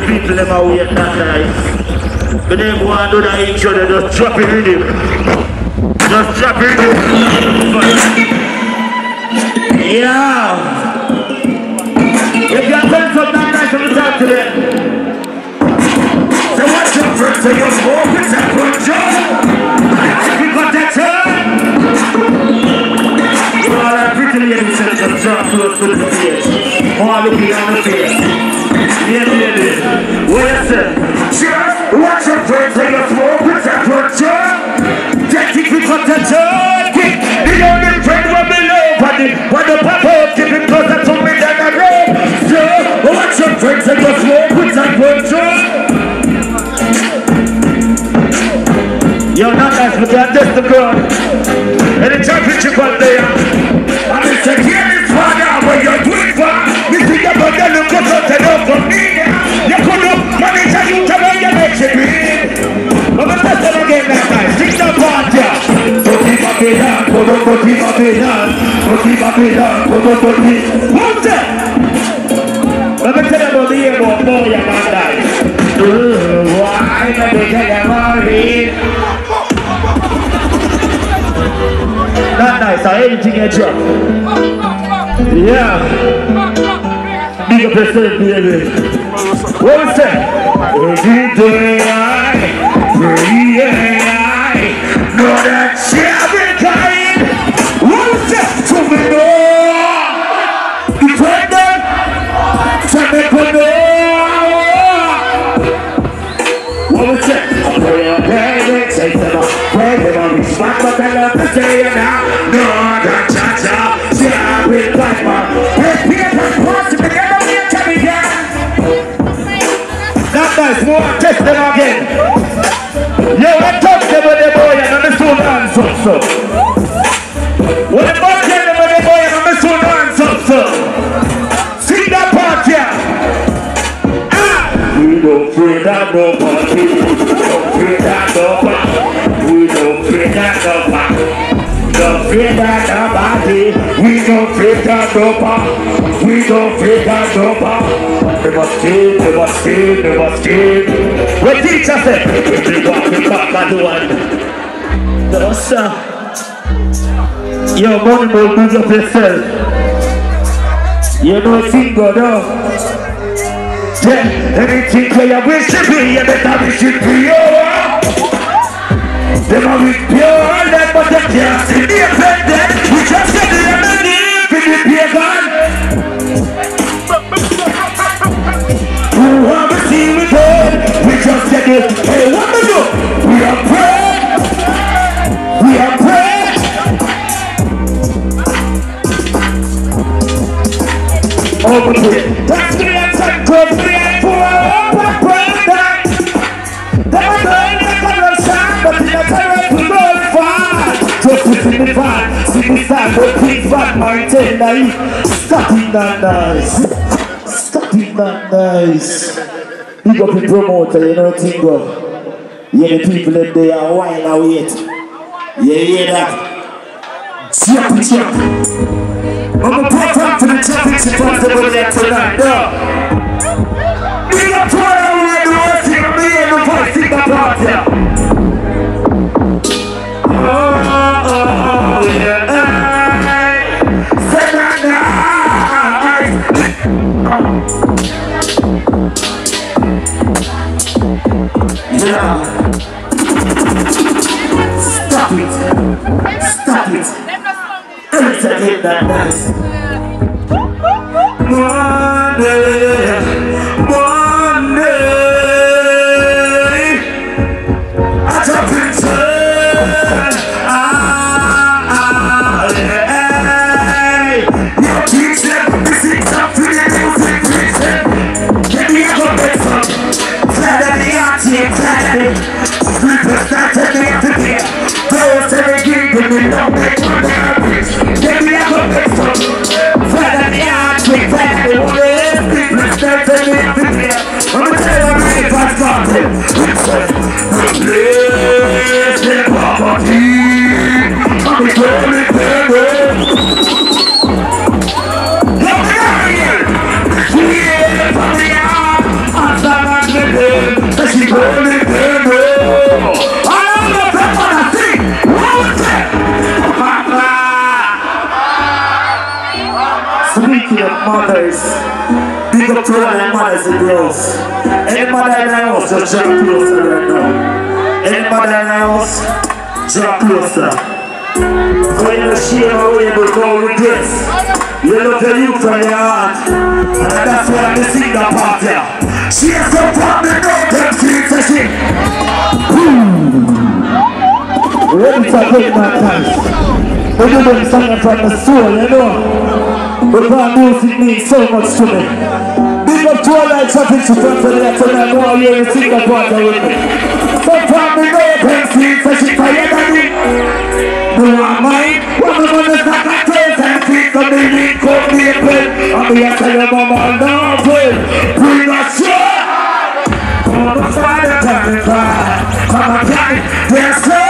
people them are waiting that night. But they want to do that intro, they just drop it in him. Just drop it in him. Yeah. If you are friends from that night, come talk to them. So what's your friend? So you're smoking that good job? You got that turn? Well, I'm pretty ladies and just drop close to the face. More looking on the face. Yeah, baby. What you say? Just what's your friend? So you're smoking that good job? That you got that turn? The only friend will be low, but the papa keep it closer to me than I know. So what's your friend? So you're smoking that good job? Yo, not nice, but they're just the girl. And the championship was there. And they said, here is father, what you're doing for. You think about the look of the love for me. You could have managed to use your election. But the best of again that night, sing the part, yeah. What's that? Let me tell you about the year about boy and man died. Why let me tell you about it? Not nice, anything you drop. Yeah. Big up yourself, baby. What was that? Every day I know that you've been kind. What was that? To me, no. Defender. To me, no. What was that? Say to them, pray them on me. Spot what I love to say you now. No, that cha-cha. See, I will fight, man. Hey, Peter, what's the beginning of your coming here? Not nice, more test them again. Yo, I touch them with the boy and I'm soon hands up, so. When the boy tell them with the boy and I'm soon hands up, so. See that part here. We don't fear that nobody. We don't fear that nobody. We don't fear that nobody. Don't fear that nobody. We don't fear that nobody. We don't fear that nobody. Never steal, never steal, never steal. What teacher said? We got the back of the one. No, sir. Yo, money will big up yourself. You know single, no? Anything that you wish to be, you better wish it pure. Them are with pure, but they can't see the offended. We just get the enemy, for the pagan. Who want to see me dead? We just get it. Hey, what we do? We are praying. We are praying. Over to it. That's the answer. Good for you. But please back mountain nice. Stop it that nice. Stop it that nice. Big up the promoter, you know Tingo. Yeah, the people in there are while I wait. You hear that? Jump, jump. I'm a part for the championship festival there tonight. Big up to everyone who wants to be in the voice in the party. Oh, yeah. Yeah. Stop it. Stop it. Entertain that nice. One day, I jump into your teacher, this is something that music reason. Get me up on this one. Glad that the artist glad it. Sleepers not to me to be. Those that are giving me no make one average. Get me up on this one. Glad that the artist glad it. Sleepers not to me to be. I'm gonna tell you right if I started. The place the property. I'm going to Look at here. Yeah, from the mothers. Big up to all the mothers and girls. Any mother in the house, just draw closer right now. Any mother in the house, draw closer. So you know share how we able to go with this. You love the youth from your heart. And that's why I'm sing that part here. Share some family, no them streets and shit. Ready for great my times. We do them singing from the soul, you know. Because music means so much to me. Big up to all that traffic to front of that, so I know how you sing that part with me. Some family, no them streets and shit. For you, daddy. No, I'm mine. One of them is not my taste and feet. So they need coke, me a pen. And me a tell your mama, no, play. Bring a shot. Come on, fire, come on, fire. There's no.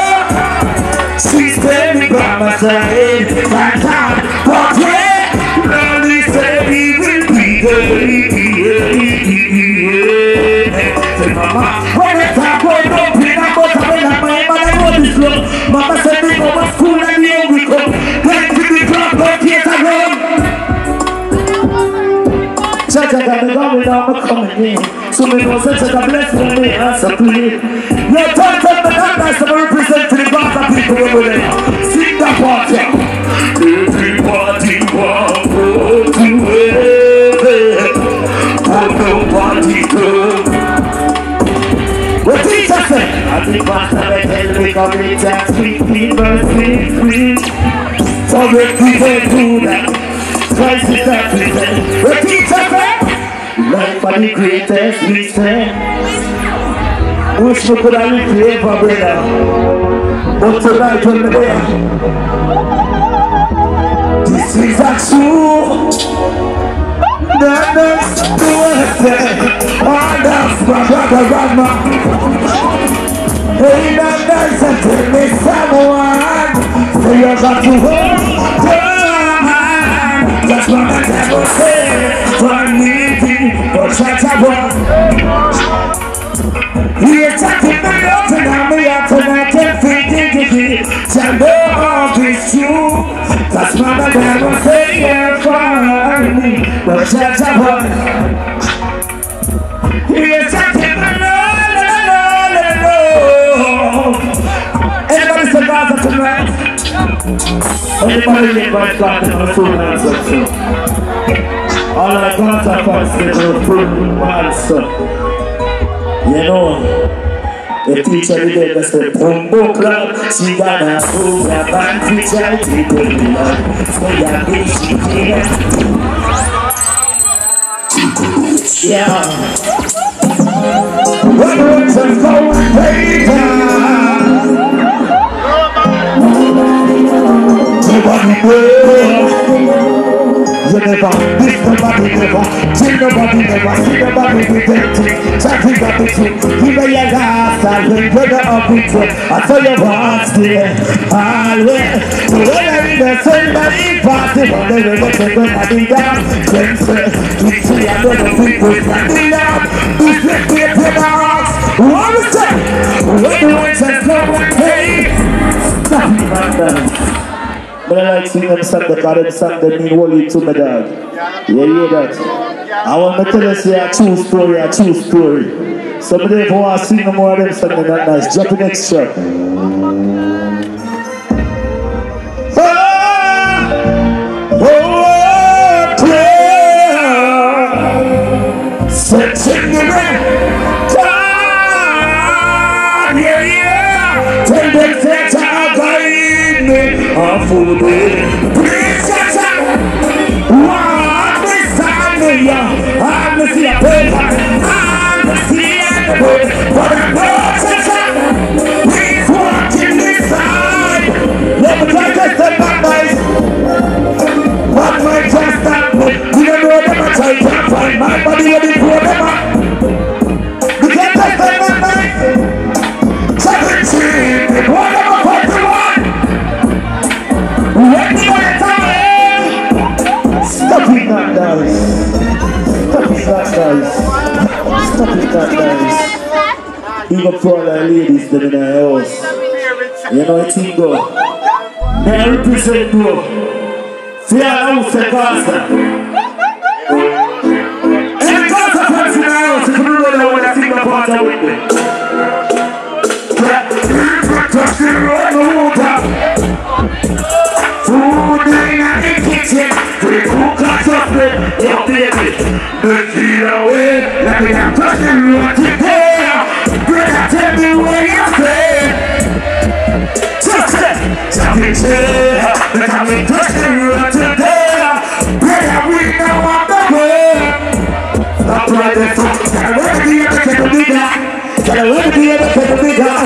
She's baby by my side, my time, but yeah, lonely steady will be there. Say mama, when it's time for no peanut butter, when I'm my mother go this low. Mama said we go to school and here we come. Then to the club, but yes I run. Jaja got me going down, I'm coming in. So me know such a blessing me answer please. Your time from the numbers to represent to the Gaza people over there. Sing that part here. Everybody want to go to heaven, but nobody goes. What teacher say? I think Pastor will tell me come in that sweet people sweet. For if we don't do that, Christ is that we say. What teacher say? Life for the greatest reason. Wish we could have lived forever, brother. But tonight when we're there, this is a true. That's the way. Oh, that's my brother, Rama. Hey, that's a tell me someone. So you got to hold on. That's what the devil said. For me, but such a one. We're talking about it, and we are tonight and thinking shall go off is true. That's what the devil say for me, but such a one. We're talking about anybody say Gaza tonight? Anybody get my flat in the full answer? All I got are fans get a full answer. You know, the teacher did it, Mr. Pumbo Club. She got a fool, a band teacher, she put me on. So yeah, she did. Yeah. When it's a going paper, nobody knows. You never, this nobody never, till nobody never, see nobody pretending. Chatting got the truth, give me your last, I'll bring brother up with you. I saw your heart still, always. So when I in the same body party, but they will let them nobody down. Then say, we see another people standing up. This is the house. What is that? When the one says no one pays, nothing matters. But I like singing them song because them song that mean holy to my dog. You hear that? I want to tell you say a true story, a true story. So if you want to sing more of them songs, they're not nice. Drop the next track. Prayer, searching the rain. God, yeah. Tell them that I'll guide me. I'm full of it. Please just walk beside me, yeah. I'm the sea of paper. I'm the sea of the bird. But I'm not just please walk in this side. Let me try to step back, guys. What might just stop me? We don't know them, I try to find my body when they pour them up. We can't just step back, guys. 17, they pour them up 41. Stop it that guys. Stop it that guys. Stop it that guys. Even for all the ladies that in the house. You know it's go. May I represent bro. See our house at Gaza. know when I sing the part with me. Touch the road, no water. Food in the kitchen. We cook us up with your baby. Let's see the way. Let me have touch the road today. Brother, tell me what you say. Touch it. Tell me, let me touch the road today. Brother, we know I'm the way. Stop right there, so I want to be able to do that. I want to be able to do that.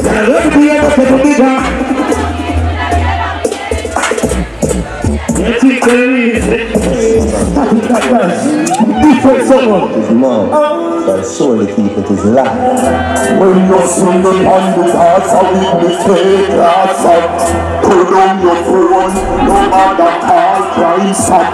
I want to be able to do that. Let's see, different someone is love, but surely keep it is life. When you're swinging on the hearts of the mistake, that's up. Put on your phone, no matter how price up.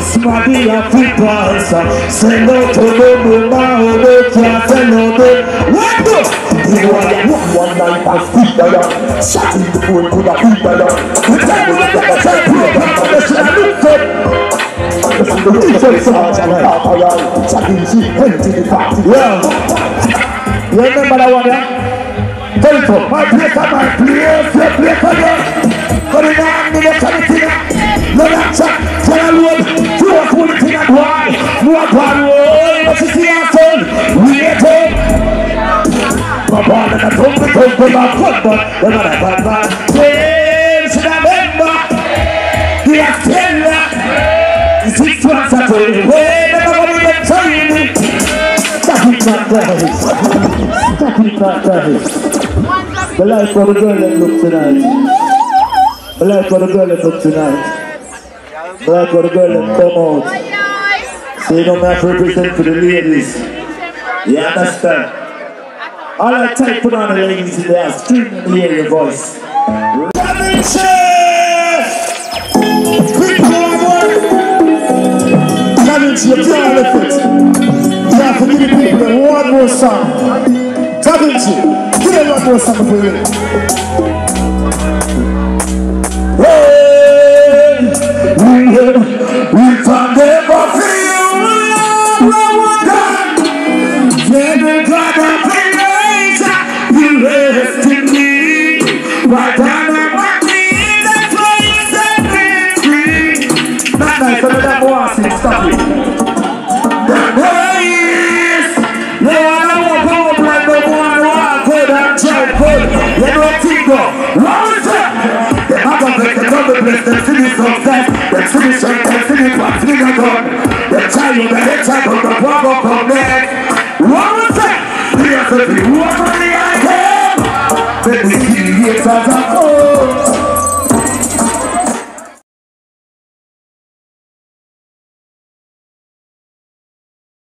Smarty a pipasa, send out to the woman who can't tell no day. What the? You want to walk one night and speak to them. Shut in the phone to the people. We tell you that the time to the people that should have looked up. The different songs and talk around. Chatting sheep, empty the party. Yeah. You remember that one, yeah? Tell it up. My place and my place, your place again. Coming on, me the charity. No that chat, tell a road, two of one thing at one. More one road, but you see our son, we get home. Papa, and I told me, but they're not a bad man. Please remember, he has 10 left. 6 months at all, wait, never want to get tiny. Stop it, not guys. Stop it, not guys. The life for the girl that looks tonight. The life for the girl that looks tonight. Black or the girl that come out. So you don't have to represent for the ladies. You understand? All I type put on the ladies in there, stream and hear your voice. Robin Chef! Quick forward! Robin Chef, you're on the foot. You have to give the people one more song. Robin Chef, give them one more song for you. We found never feel love, never got a place. You left in me, right down on my knee. That's why you set me free. Not nice, but that was it. Stop it. The ways, no one ever go like the one who I could and try good. You know what you go? What is that? The other place, the other place, the city success. The child, the child of the power of the man.